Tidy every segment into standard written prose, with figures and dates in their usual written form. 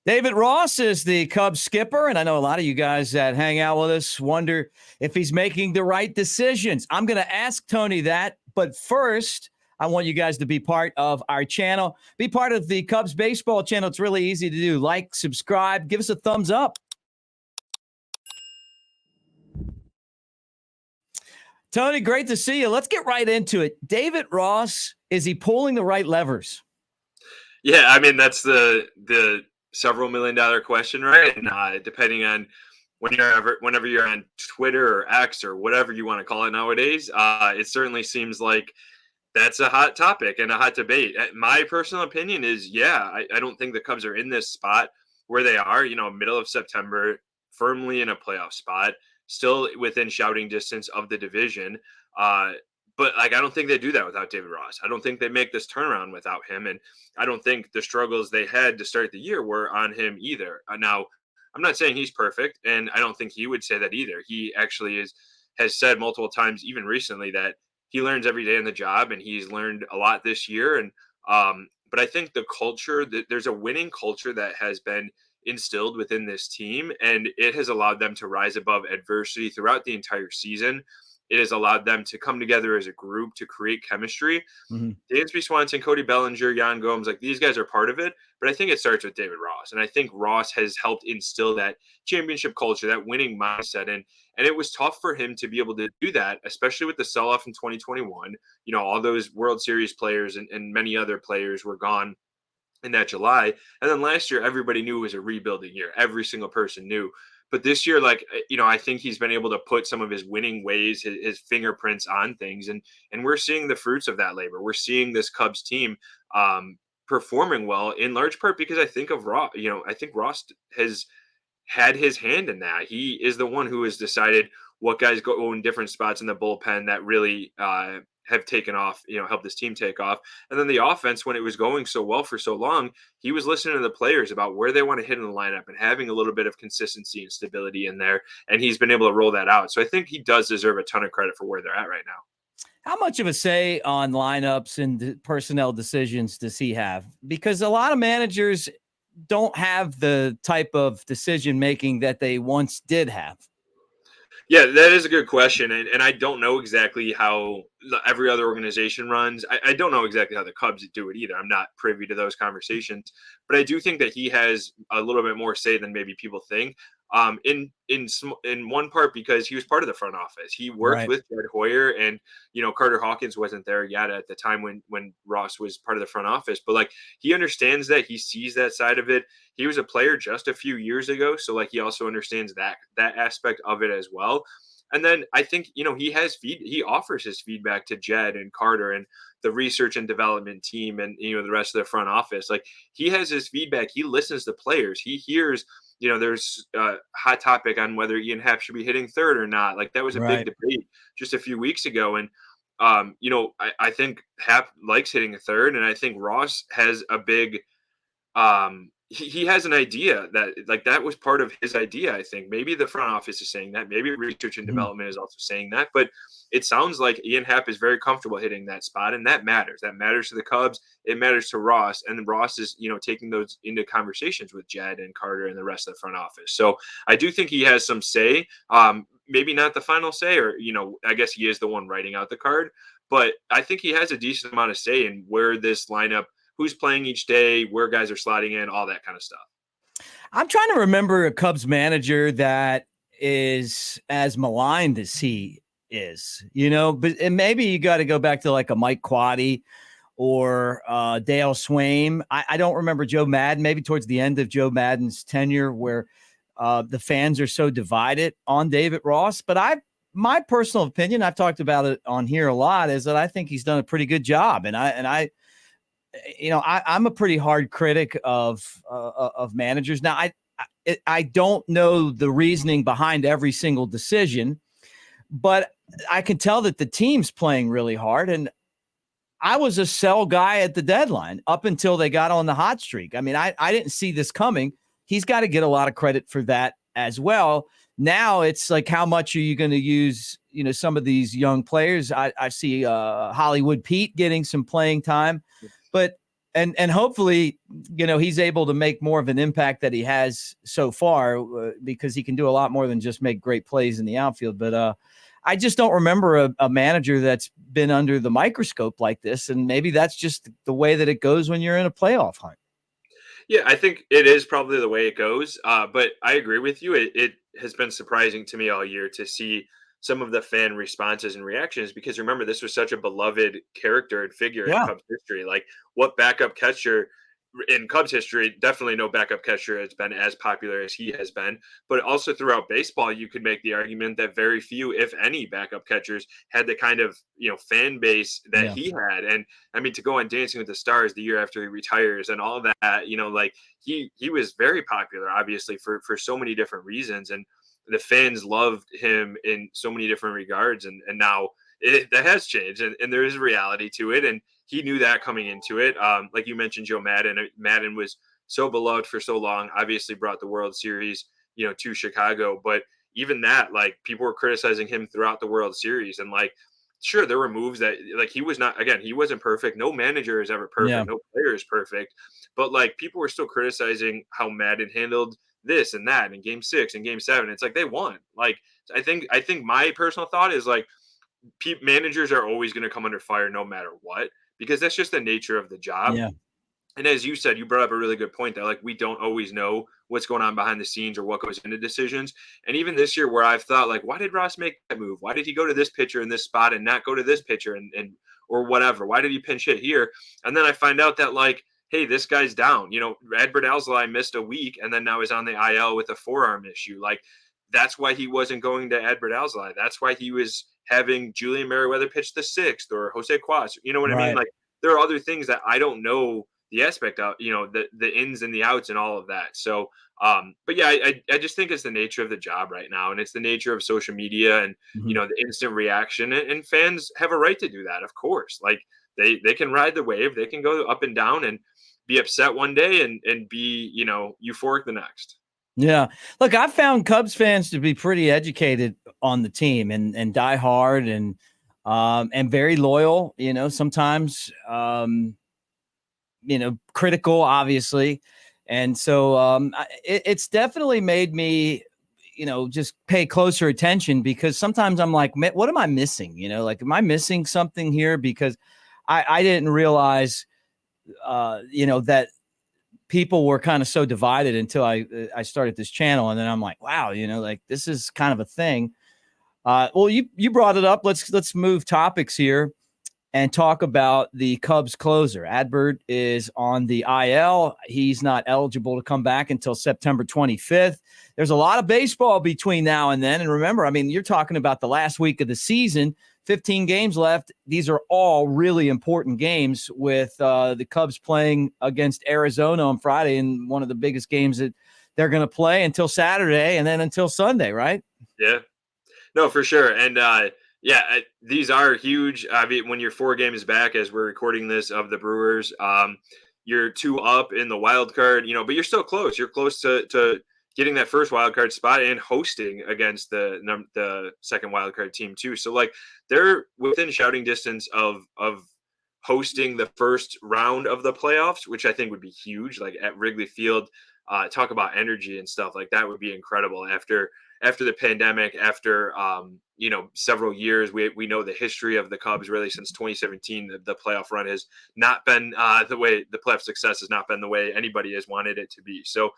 David Ross is the Cubs skipper, and I know a lot of you guys that hang out with us wonder if he's making the right decisions. I'm going to ask Tony that, but first, I want you guys to be part of our channel. Be part of the Cubs baseball channel. It's really easy to do. Like, subscribe, give us a thumbs up. Tony, great to see you. Let's get right into it. David Ross, is he pulling the right levers? Yeah, I mean, that's the several $million question, right? And depending on whenever you're on Twitter or X or whatever you want to call it nowadays, it certainly seems like that's a hot topic and a hot debate. My personal opinion is, yeah, I don't think the Cubs are in this spot where they are, middle of September, firmly in a playoff spot, still within shouting distance of the division. But I don't think they do that without David Ross. I don't think they make this turnaround without him. And I don't think the struggles they had to start the year were on him either. Now, I'm not saying he's perfect, and I don't think he would say that either. He actually has said multiple times, even recently, that he learns every day in the job, and he's learned a lot this year. And but I think the culture, there's a winning culture that has been instilled within this team, and it has allowed them to rise above adversity throughout the entire season. It has allowed them to come together as a group to create chemistry. Mm-hmm. Dansby Swanson, Cody Bellinger, Yan Gomes, these guys are part of it. But I think it starts with David Ross. And I think Ross has helped instill that championship culture, that winning mindset. And it was tough for him to be able to do that, especially with the sell-off in 2021. All those World Series players and many other players were gone in that July. And then last year, everybody knew it was a rebuilding year. Every single person knew. But this year, I think he's been able to put some of his winning ways, his fingerprints on things. And we're seeing the fruits of that labor. We're seeing this Cubs team performing well, in large part because I think of Ross. I think Ross has had his hand in that. He is the one who has decided what guys go in different spots in the bullpen that really have taken off, helped this team take off. And then the offense, when it was going so well for so long, he was listening to the players about where they want to hit in the lineup and having a little bit of consistency and stability in there. And he's been able to roll that out. So I think he does deserve a ton of credit for where they're at right now. How much of a say on lineups and personnel decisions does he have? Because a lot of managers don't have the type of decision-making that they once did have. Yeah, that is a good question. And I don't know exactly how every other organization runs. I don't know exactly how the Cubs do it either. I'm not privy to those conversations. But I do think that he has a little bit more say than maybe people think. In one part because he was part of the front office. He worked with Jed Hoyer, and Carter Hawkins wasn't there yet at the time when Ross was part of the front office. But he understands that, he sees that side of it. He was a player just a few years ago, so he also understands that aspect of it as well. And then I think he offers his feedback to Jed and Carter and the research and development team and the rest of the front office. He has his feedback. He listens to players. He hears. There's a hot topic on whether Ian Happ should be hitting third or not. That was a big debate just a few weeks ago. And, I think Happ likes hitting a third. And I think Ross has a big, he has an idea that that was part of his idea. I think maybe the front office is saying that, maybe research and development is also saying that, but it sounds like Ian Happ is very comfortable hitting that spot, and that matters. That matters to the Cubs. It matters to Ross, and Ross is taking those into conversations with Jed and Carter and the rest of the front office. So I do think he has some say. Maybe not the final say, or I guess he is the one writing out the card, but I think he has a decent amount of say in where this lineup, who's playing each day, where guys are slotting in, all that kind of stuff. I'm trying to remember a Cubs manager that is as maligned as he is, and maybe you got to go back to a Mike Quaddy or Dale Swaim. I don't remember Joe Madden, maybe towards the end of Joe Madden's tenure, where the fans are so divided on David Ross. But my personal opinion, I've talked about it on here a lot, is that I think he's done a pretty good job. And I'm a pretty hard critic of managers. Now, I don't know the reasoning behind every single decision, but I can tell that the team's playing really hard. And I was a sell guy at the deadline up until they got on the hot streak. I mean, I didn't see this coming. He's got to get a lot of credit for that as well. Now it's how much are you going to use, some of these young players? I see Hollywood Pete getting some playing time, but and hopefully, he's able to make more of an impact that he has so far because he can do a lot more than just make great plays in the outfield. But I just don't remember a manager that's been under the microscope like this. And maybe that's just the way that it goes when you're in a playoff hunt. Yeah, I think it is probably the way it goes. But I agree with you. It has been surprising to me all year to see some of the fan responses and reactions because remember, this was such a beloved character and figure in Yeah. Cubs history. Like, what backup catcher in Cubs history, definitely no backup catcher has been as popular as he has been. But also throughout baseball, you could make the argument that very few, if any, backup catchers had the kind of fan base that he had. And I mean, to go on Dancing with the Stars the year after he retires and all that, like he was very popular, obviously for so many different reasons, and the fans loved him in so many different regards. And now that has changed, and there is a reality to it, and he knew that coming into it. Like you mentioned, Joe Madden. Madden was so beloved for so long. Obviously, brought the World Series, to Chicago. But even that, like, people were criticizing him throughout the World Series, and like, sure, there were moves that, like, he was not. Again, he wasn't perfect. No manager is ever perfect. Yeah. No player is perfect. But like, people were still criticizing how Madden handled this and that in Game 6 and Game 7. It's like they won. Like, I think my personal thought is like, managers are always going to come under fire no matter what, because that's just the nature of the job. Yeah. And as you said, you brought up a really good point that, like, we don't always know what's going on behind the scenes or what goes into decisions. And even this year, where I've thought, like, why did Ross make that move? Why did he go to this pitcher in this spot and not go to this pitcher and or whatever? Why did he pinch hit here? And then I find out that, like, hey, this guy's down. Adbert Alzolay missed a week and then now he's on the IL with a forearm issue. Like, that's why he wasn't going to Adbert Alzolay. That's why he was having Julian Merriweather pitch the 6th or Jose Cuas. You know what I mean? Like, there are other things that I don't know the aspect of, the ins and the outs and all of that. So, but yeah, I just think it's the nature of the job right now, and it's the nature of social media and the instant reaction, and fans have a right to do that, of course. Like, they can ride the wave, they can go up and down and be upset one day and be euphoric the next. Yeah. Look, I've found Cubs fans to be pretty educated on the team and die hard and very loyal, sometimes, critical, obviously. And so it's definitely made me, just pay closer attention, because sometimes I'm like, what am I missing? Like, am I missing something here? Because I didn't realize, that people were kind of so divided until I started this channel. And then I'm like, wow, like, this is kind of a thing. Well, you brought it up. Let's move topics here and talk about the Cubs closer. Adbert is on the IL. He's not eligible to come back until September 25th. There's a lot of baseball between now and then. And remember, I mean, you're talking about the last week of the season, 15 games left. These are all really important games, with the Cubs playing against Arizona on Friday in one of the biggest games that they're going to play until Saturday and then until Sunday, right? Yeah. No, for sure. And these are huge. I mean, when you're 4 games back, as we're recording this, of the Brewers, you're 2 up in the wild card, but you're still close. You're close to getting that first wild card spot and hosting against the second wild card team too. So, like, they're within shouting distance of hosting the first round of the playoffs, which I think would be huge. Like, at Wrigley Field, talk about energy and stuff like that would be incredible after the pandemic, after several years. We know the history of the Cubs really since 2017. The playoff run has not been the way, the playoff success has not been the way anybody has wanted it to be. So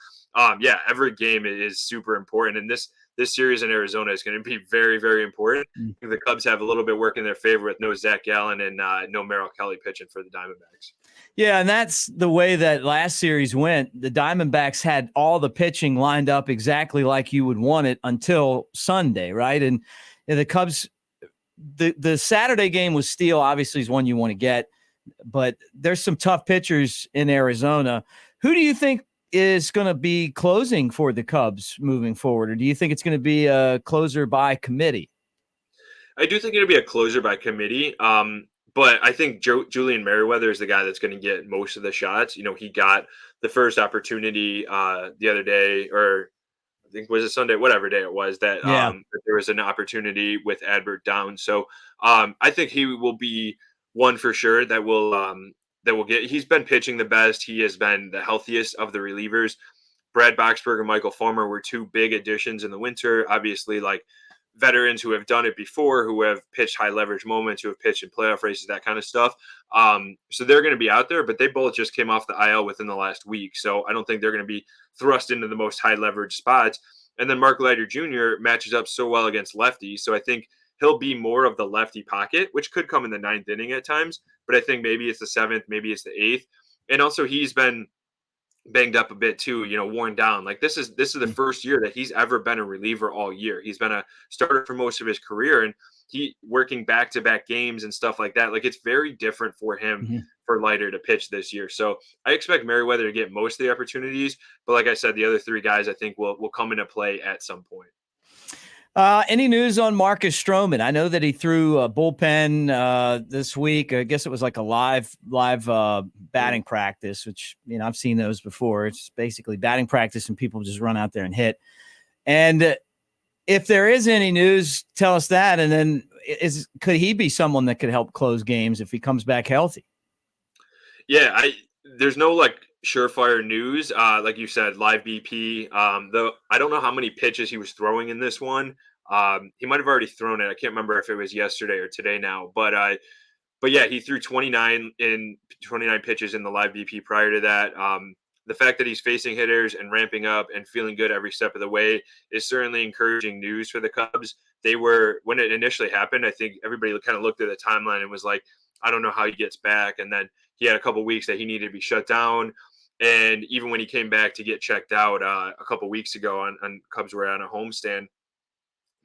every game is super important, and this series in Arizona is going to be very, very important. The Cubs have a little bit work in their favor with no Zach Gallen and no Merrill Kelly pitching for the Diamondbacks. Yeah, and that's the way that last series went. The Diamondbacks had all the pitching lined up exactly like you would want it until Sunday, right? And the Cubs, the Saturday game with Steele obviously is one you want to get, but there's some tough pitchers in Arizona. Who do you think is going to be closing for the Cubs moving forward? Or do you think it's going to be a closer by committee? I do think it'll be a closer by committee. But I think Julian Merriweather is the guy that's going to get most of the shots. He got the first opportunity the other day, or I think was it Sunday, whatever day it was, that that there was an opportunity with Adbert down. So I think he will be one for sure that will will get. He's been pitching the best. He has been the healthiest of the relievers. Brad Boxberg and Michael Fulmer were two big additions in the winter. Obviously, like veterans who have done it before, who have pitched high leverage moments, who have pitched in playoff races, that kind of stuff. So they're going to be out there, but they both just came off the IL within the last week. So I don't think they're going to be thrust into the most high leverage spots. And then Mark Leiter Jr. matches up so well against lefties. So I think he'll be more of the lefty pocket, which could come in the ninth inning at times. But I think maybe it's the seventh, maybe it's the eighth. And also he's been banged up a bit too, worn down. Like this is the first year that he's ever been a reliever all year. He's been a starter for most of his career, and he working back-to-back games and stuff like that. Like it's very different for him for Leiter to pitch this year. So I expect Merriweather to get most of the opportunities, but like I said, the other three guys I think will come into play at some point. Any news on Marcus Stroman? I know that he threw a bullpen this week. I guess it was like a live batting practice, which, I've seen those before. It's basically batting practice and people just run out there and hit. And if there is any news, tell us that. And then could he be someone that could help close games if he comes back healthy? Yeah, there's no like surefire news. Like you said, live BP. Though I don't know how many pitches he was throwing in this one. He might have already thrown it. I can't remember if it was yesterday or today now. But yeah, he threw 29 pitches in the live BP prior to that. The fact that he's facing hitters and ramping up and feeling good every step of the way is certainly encouraging news for the Cubs. They were, when it initially happened, I think everybody kind of looked at the timeline and was like, I don't know how he gets back. And then he had a couple weeks that he needed to be shut down. And even when he came back to get checked out a couple weeks ago on Cubs were on a homestand,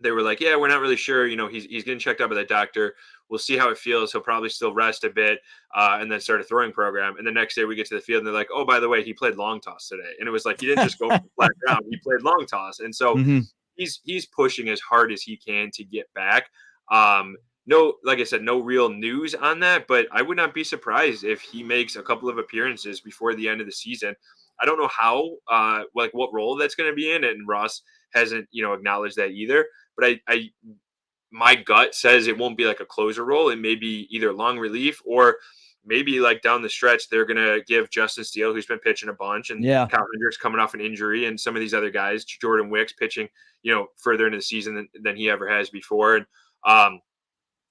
they were like, yeah, we're not really sure. He's getting checked out by the doctor. We'll see how it feels. He'll probably still rest a bit and then start a throwing program. And the next day we get to the field and they're like, oh, by the way, he played long toss today. And it was like, he didn't just go for the flat ground. He played long toss. And so he's pushing as hard as he can to get back. No, like I said, no real news on that, but I would not be surprised if he makes a couple of appearances before the end of the season. I don't know how, what role that's going to be in, and Ross hasn't, acknowledged that either. But my gut says it won't be like a closer role. It may be either long relief or maybe like down the stretch they're going to give Justin Steele, who's been pitching a bunch, and Kyle Hendricks coming off an injury, and some of these other guys, Jordan Wicks pitching, further into the season than he ever has before, and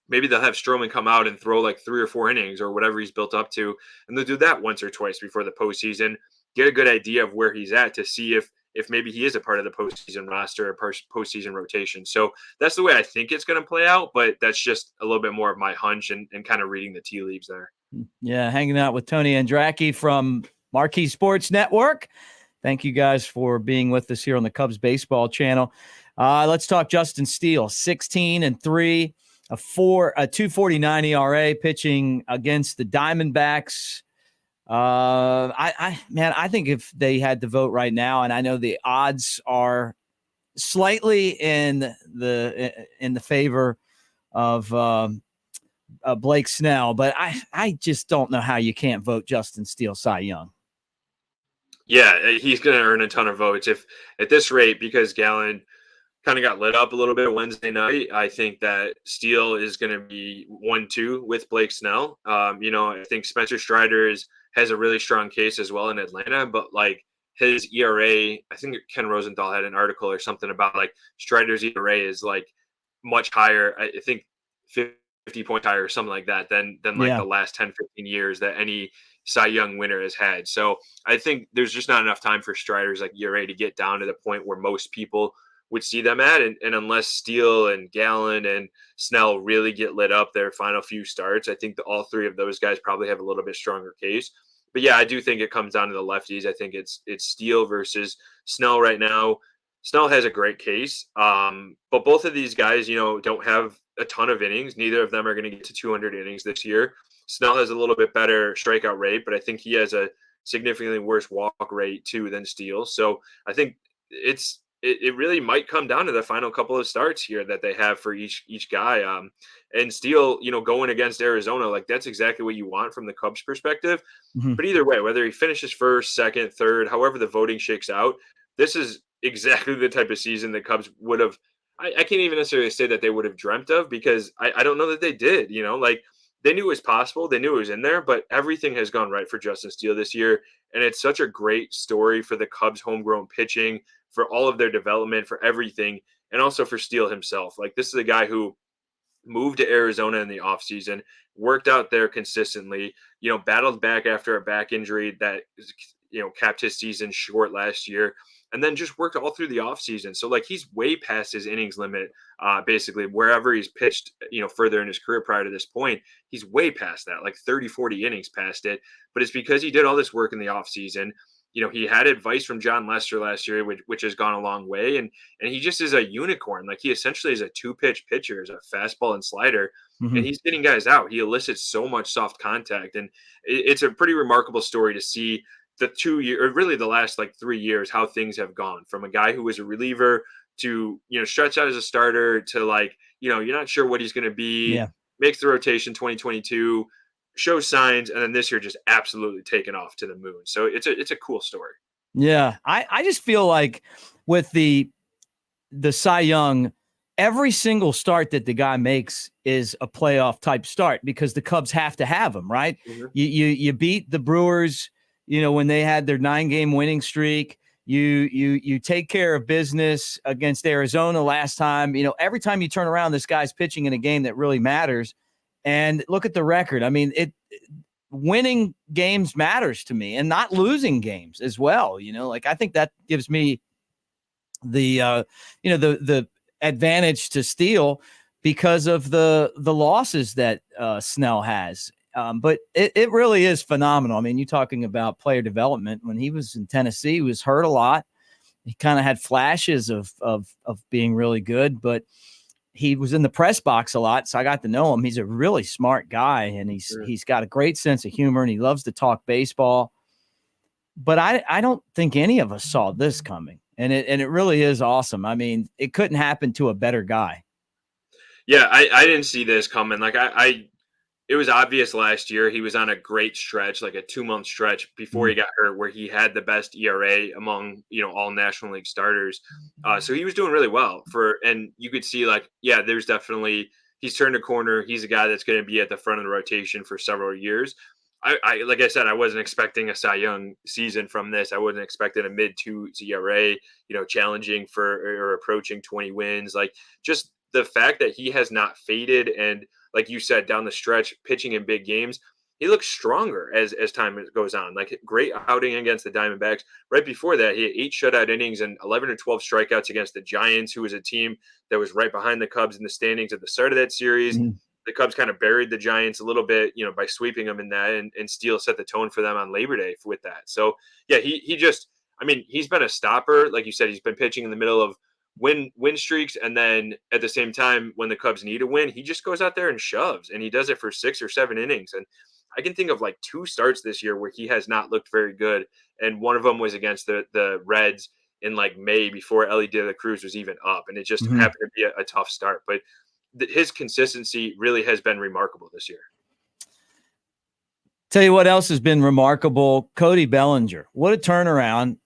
maybe they'll have Strowman come out and throw like 3 or 4 innings or whatever he's built up to, and they'll do that once or twice before the postseason. Get a good idea of where he's at to see if maybe he is a part of the postseason roster or postseason rotation. So that's the way I think it's going to play out, but that's just a little bit more of my hunch and kind of reading the tea leaves there. Yeah, hanging out with Tony Andracki from Marquee Sports Network. Thank you guys for being with us here on the Cubs Baseball Channel. Let's talk Justin Steele, 16-3. A 2.49 ERA, pitching against the Diamondbacks. I think if they had to vote right now, and I know the odds are slightly in the favor of Blake Snell, but I just don't know how you can't vote Justin Steele Cy Young. Yeah, he's going to earn a ton of votes if at this rate, because Gallen kind of got lit up a little bit Wednesday night. I think that Steele is going to be 1-2 with Blake Snell. I think Spencer Strider has a really strong case as well in Atlanta, but like his ERA, I think Ken Rosenthal had an article or something about like Strider's ERA is like much higher. I think 50 points higher or something like that than like the last 10, 15 years that any Cy Young winner has had. So I think there's just not enough time for Strider's like ERA to get down to the point where most people would see them at. And unless Steele and Gallen and Snell really get lit up their final few starts, I think all three of those guys probably have a little bit stronger case. But yeah, I do think it comes down to the lefties. I think it's Steele versus Snell right now. Snell has a great case. But both of these guys, don't have a ton of innings. Neither of them are going to get to 200 innings this year. Snell has a little bit better strikeout rate, but I think he has a significantly worse walk rate too than Steele. So I think it really might come down to the final couple of starts here that they have for each guy. And Steele, going against Arizona, like that's exactly what you want from the Cubs perspective. But either way, whether he finishes first, second, third, however the voting shakes out, this is exactly the type of season the Cubs would have. I can't even necessarily say that they would have dreamt of, because I don't know that they did. Like they knew it was possible. They knew it was in there, but everything has gone right for Justin Steele this year. And it's such a great story for the Cubs homegrown pitching, for all of their development, for everything, and also for Steele himself. Like, this is a guy who moved to Arizona in the offseason, worked out there consistently, battled back after a back injury that, capped his season short last year, and then just worked all through the offseason. So, like, he's way past his innings limit, basically, wherever he's pitched, further in his career prior to this point. He's way past that, like 30, 40 innings past it. But it's because he did all this work in the offseason. He had advice from John Lester last year, which has gone a long way. And he just is a unicorn. Like, he essentially is a two-pitch pitcher, is a fastball and slider, and he's getting guys out. He elicits so much soft contact. And it's a pretty remarkable story to see the 2 year, or really the last like 3 years, how things have gone from a guy who was a reliever to, stretch out as a starter to, like, you're not sure what he's going to be, Yeah. makes the rotation 2022, shows signs, and then this year just absolutely taken off to the moon. So it's a cool story. Yeah. I just feel like with the Cy Young, every single start that the guy makes is a playoff type start because the Cubs have to have him, right? Mm-hmm. You beat the Brewers, when they had their 9-game winning streak. You take care of business against Arizona last time. Every time you turn around, this guy's pitching in a game that really matters. And look at the record. I mean, winning games matters to me, and not losing games as well. Like, I think that gives me the the advantage to Steele because of the losses that Snell has. But it really is phenomenal. I mean, you're talking about player development. When he was in Tennessee, he was hurt a lot. He kind of had flashes of being really good, but he was in the press box a lot, so I got to know him. He's a really smart guy, and he's got a great sense of humor, and he loves to talk baseball. But I don't think any of us saw this coming, and it really is awesome. I mean, it couldn't happen to a better guy. Yeah, I didn't see this coming. Like, it was obvious last year he was on a great stretch, like a 2-month stretch before he got hurt, where he had the best ERA among all National League starters. So he was doing really well and you could see, like, yeah, there's definitely, he's turned a corner. He's a guy that's going to be at the front of the rotation for several years. I like I said, I wasn't expecting a Cy Young season from this. I wasn't expecting a mid-2 ERA, challenging for or approaching 20 wins. Like, just the fact that he has not faded, and like you said, down the stretch, pitching in big games, he looks stronger as time goes on. Like, great outing against the Diamondbacks. Right before that, he had 8 shutout innings and 11 or 12 strikeouts against the Giants, who was a team that was right behind the Cubs in the standings at the start of that series. Mm-hmm. The Cubs kind of buried the Giants a little bit, by sweeping them in that, and Steele set the tone for them on Labor Day with that. So yeah, he just, I mean, he's been a stopper. Like you said, he's been pitching in the middle of win streaks, and then at the same time, when the Cubs need a win, he just goes out there and shoves, and he does it for 6 or 7 innings. And I can think of like 2 starts this year where he has not looked very good, and one of them was against the Reds in like May, before Ellie De La Cruz was even up, and it just happened to be a tough start. But his consistency really has been remarkable this year. Tell you what else has been remarkable. Cody Bellinger. What a turnaround.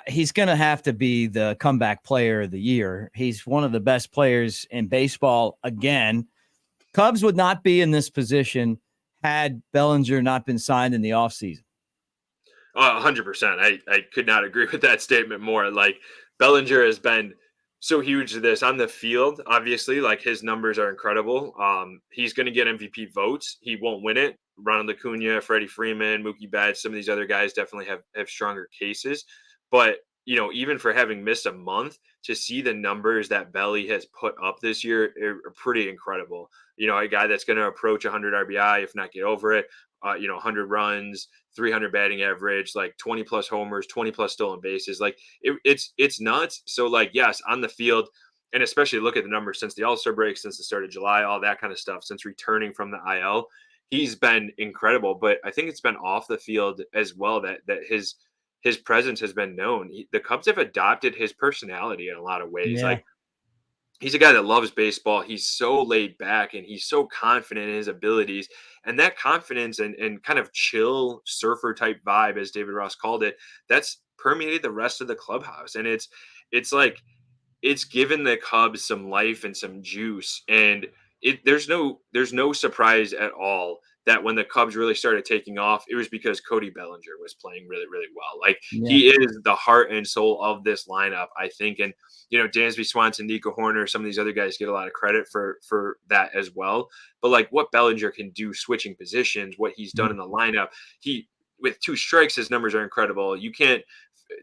He's going to have to be the comeback player of the year. He's one of the best players in baseball again. Cubs would not be in this position had Bellinger not been signed in the offseason. 100%. I could not agree with that statement more. Like, Bellinger has been so huge to this on the field. Obviously, like, his numbers are incredible. He's going to get MVP votes. He won't win it. Ronald Acuna, Freddie Freeman, Mookie Betts, some of these other guys definitely have stronger cases. But, even for having missed a month, to see the numbers that Belly has put up this year are pretty incredible. A guy that's going to approach 100 RBI, if not get over it, 100 runs, 300 batting average, like 20 plus homers, 20 plus stolen bases. Like, it's nuts. So, like, yes, on the field, and especially look at the numbers since the All-Star break, since the start of July, all that kind of stuff, since returning from the IL, he's been incredible. But I think it's been off the field as well that his presence has been known. The Cubs have adopted his personality in a lot of ways. Yeah. Like, he's a guy that loves baseball. He's so laid back, and he's so confident in his abilities. And that confidence and kind of chill surfer type vibe, as David Ross called it, that's permeated the rest of the clubhouse. And it's like, it's given the Cubs some life and some juice. And there's no surprise at all that when the Cubs really started taking off, it was because Cody Bellinger was playing really, really well. Like Yeah. he is the heart and soul of this lineup, I think. And Dansby Swanson, Nico Horner, some of these other guys get a lot of credit for that as well. But like what Bellinger can do switching positions, what he's done in the lineup, he with 2 strikes, his numbers are incredible. You can't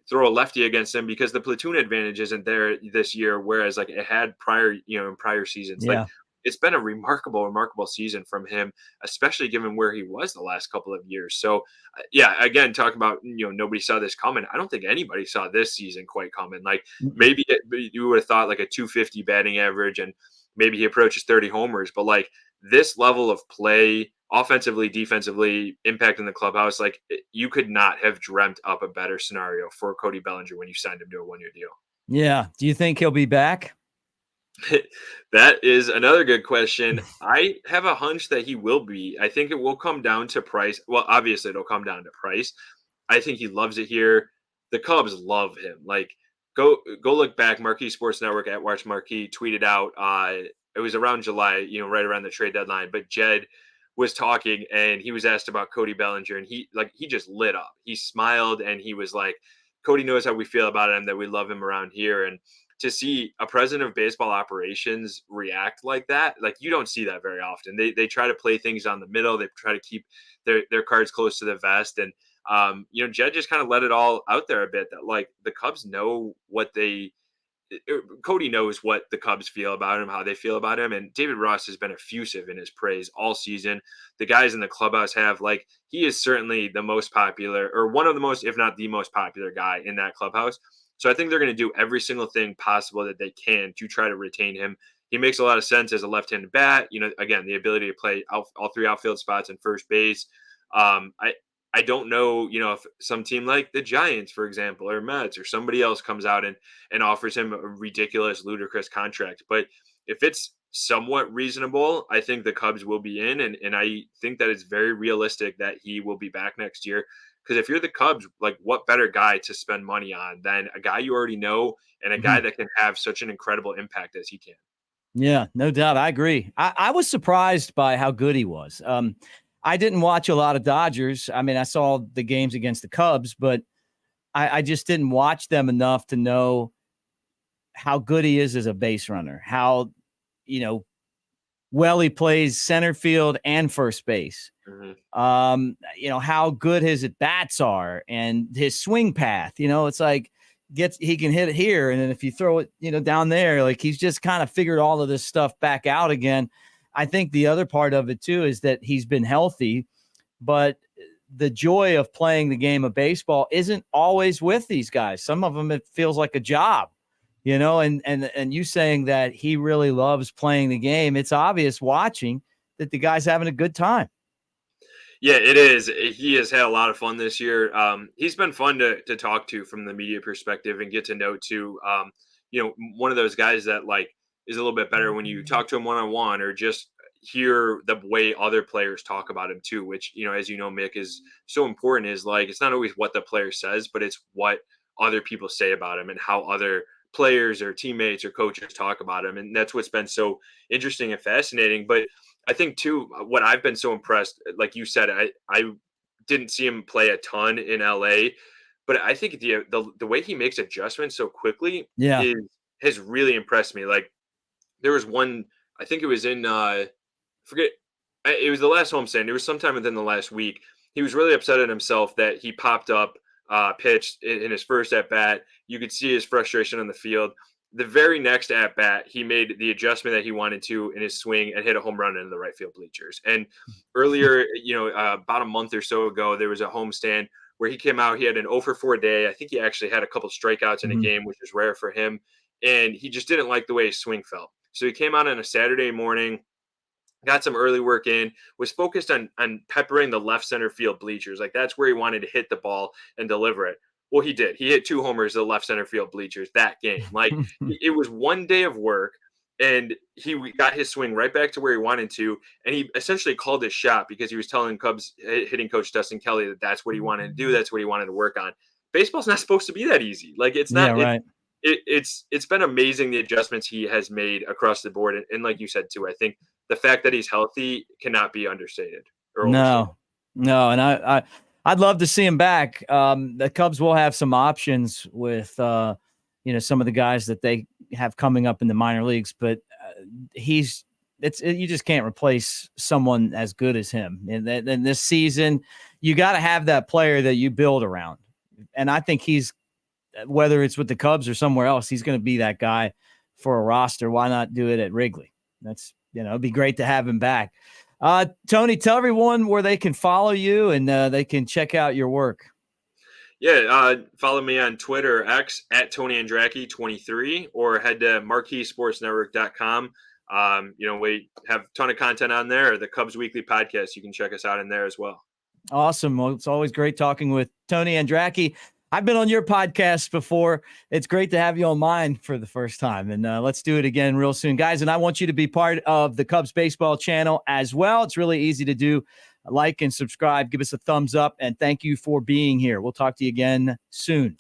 throw a lefty against him because the platoon advantage isn't there this year, whereas like it had prior, in prior seasons. Like Yeah. it's been a remarkable season from him, especially given where he was the last couple of years. So, yeah, again, talking about nobody saw this coming. I don't think anybody saw this season quite coming. Like maybe you would have thought like a 250 batting average, and maybe he approaches 30 homers. But like this level of play, offensively, defensively, impacting the clubhouse, like you could not have dreamt up a better scenario for Cody Bellinger when you signed him to a 1-year deal. Yeah. Do you think he'll be back? That is another good question. I have a hunch that he will be. I think it will come down to price. Well, obviously it'll come down to price. I think he loves it here. The Cubs love him. Like go look back. Marquee Sports Network at Watch Marquee tweeted out. It was around July, right around the trade deadline. But Jed was talking and he was asked about Cody Bellinger, and he just lit up. He smiled and he was like, "Cody knows how we feel about him. That we love him around here." And to see a president of baseball operations react like that, like you don't see that very often. They try to play things on the middle. They try to keep their cards close to the vest. And, Jed just kind of let it all out there a bit that like the Cubs know Cody knows what the Cubs feel about him, how they feel about him. And David Ross has been effusive in his praise all season. The guys in the clubhouse have he is certainly the most popular, or one of the most, if not the most popular guy in that clubhouse. So I think they're going to do every single thing possible that they can to try to retain him. He makes a lot of sense as a left-handed bat. Again, the ability to play all 3 outfield spots and first base. I don't know, if some team like the Giants, for example, or Mets or somebody else comes out and offers him a ridiculous, ludicrous contract. But if it's somewhat reasonable, I think the Cubs will be in. And I think that it's very realistic that he will be back next year. Because if you're the Cubs, like what better guy to spend money on than a guy you already know and a guy that can have such an incredible impact as he can? Yeah, no doubt. I agree. I was surprised by how good he was. I didn't watch a lot of Dodgers. I mean, I saw the games against the Cubs, but I just didn't watch them enough to know how good he is as a base runner, how, well he plays center field and first base. How good his at bats are and his swing path. It's like he can hit it here, and then if you throw it, down there, like he's just kind of figured all of this stuff back out again. I think the other part of it too is that he's been healthy, but the joy of playing the game of baseball isn't always with these guys. Some of them, it feels like a job, and you saying that he really loves playing the game. It's obvious watching that the guy's having a good time. Yeah, it is. He has had a lot of fun this year. He's been fun to talk to from the media perspective and get to know too. One of those guys that is a little bit better when you talk to him one-on-one or just hear the way other players talk about him too, which, as Mick, is so important. Is it's not always what the player says, but it's what other people say about him and how other players or teammates or coaches talk about him. And that's what's been so interesting and fascinating. But I think too, what I've been so impressed, like you said, I didn't see him play a ton in LA, but I think the way he makes adjustments so quickly Yeah. has really impressed me. Like there was one, I think it was in it was the last homestand. It was sometime within the last week. He was really upset at himself that he popped up, pitched in his first at bat. You could see his frustration on the field. The very next at bat, he made the adjustment that he wanted to in his swing and hit a home run into the right field bleachers. And earlier, about a month or so ago, there was a homestand where he came out. He had an 0 for 4 day. I think he actually had a couple strikeouts in a game, which is rare for him. And he just didn't like the way his swing felt. So he came out on a Saturday morning, got some early work in, was focused on peppering the left center field bleachers. Like that's where he wanted to hit the ball and deliver it. Well, he did. He hit 2 homers to the left center field bleachers that game. Like it was one day of work, and he got his swing right back to where he wanted to. And he essentially called his shot because he was telling Cubs hitting coach Dustin Kelly that that's what he wanted to do. That's what he wanted to work on. Baseball's not supposed to be that easy. Like it's not. Yeah, right. It's been amazing the adjustments he has made across the board. And like you said too, I think the fact that he's healthy cannot be understated. or oversold. No. And I'd love to see him back. The Cubs will have some options with, some of the guys that they have coming up in the minor leagues, but you just can't replace someone as good as him. And then this season, you got to have that player that you build around. And I think whether it's with the Cubs or somewhere else, he's going to be that guy for a roster. Why not do it at Wrigley? That's, it'd be great to have him back. Tony, tell everyone where they can follow you and they can check out your work. Yeah, follow me on Twitter, X, at Tony Andracki 23, or head to MarqueeSportsNetwork.com. We have a ton of content on there. The Cubs Weekly Podcast, you can check us out in there as well. Awesome. Well, it's always great talking with Tony Andracki. I've been on your podcast before. It's great to have you on mine for the first time. And let's do it again real soon, guys. And I want you to be part of the Cubs baseball channel as well. It's really easy to do. Like and subscribe. Give us a thumbs up. And thank you for being here. We'll talk to you again soon.